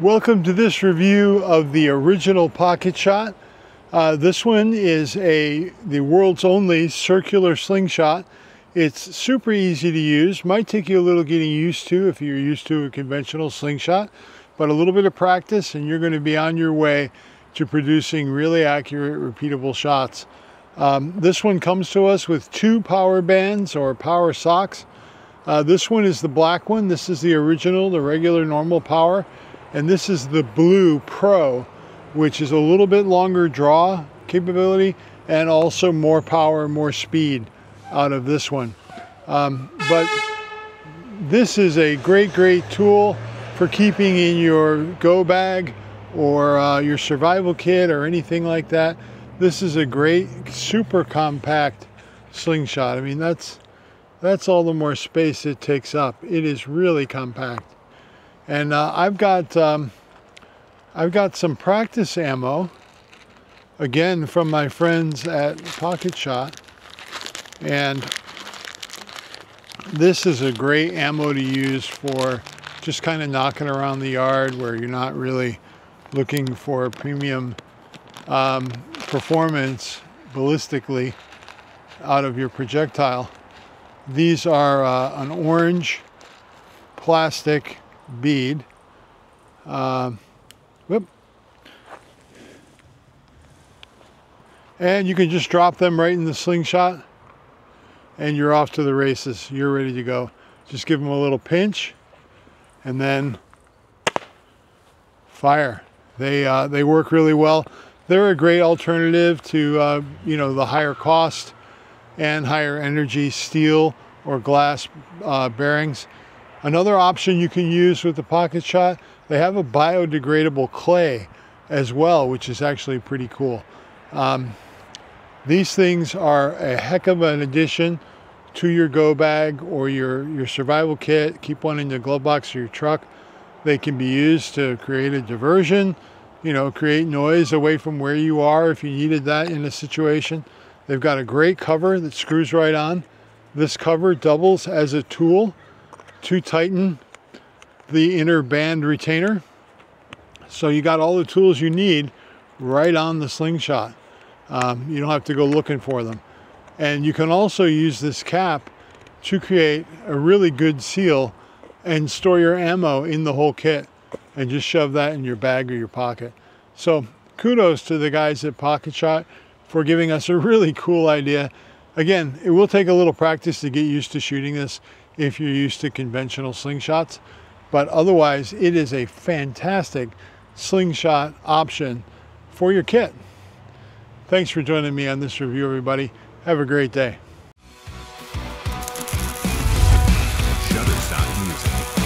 Welcome to this review of the original Pocket Shot. This one is the world's only circular slingshot. It's super easy to use. Might take you a little getting used to if you're used to a conventional slingshot, but a little bit of practice and you're going to be on your way to producing really accurate, repeatable shots. This one comes to us with 2 power bands or power socks. This one is the black one. This is the original, the regular normal power. And this is the blue Pro, which is a little bit longer draw capability and also more power, more speed out of this one. But this is a great tool for keeping in your go bag or your survival kit or anything like that. This is a great, super compact slingshot. I mean, that's all the more space it takes up. It is really compact. And I've got some practice ammo, again from my friends at Pocket Shot, and this is a great ammo to use for just kind of knocking around the yard where you're not really looking for premium performance ballistically out of your projectile. These are an orange plastic bead. And you can just drop them right in the slingshot and you're off to the races. You're ready to go. Just give them a little pinch and then fire. They work really well. They're a great alternative to you know, the higher cost and higher energy steel or glass bearings. Another option you can use with the Pocket Shot, they have a biodegradable clay as well, which is actually pretty cool. These things are a heck of an addition to your go bag or your survival kit. Keep one in your glove box or your truck. They can be used to create a diversion, you know, create noise away from where you are if you needed that in a situation. They've got a great cover that screws right on. This cover doubles as a tool to tighten the inner band retainer. So you got all the tools you need right on the slingshot. You don't have to go looking for them. And you can also use this cap to create a really good seal and store your ammo in the whole kit and just shove that in your bag or your pocket. So kudos to the guys at Pocket Shot for giving us a really cool idea. Again, it will take a little practice to get used to shooting this if you're used to conventional slingshots, but otherwise it is a fantastic slingshot option for your kit. Thanks for joining me on this review, everybody. Have a great day. Shutterstock Music.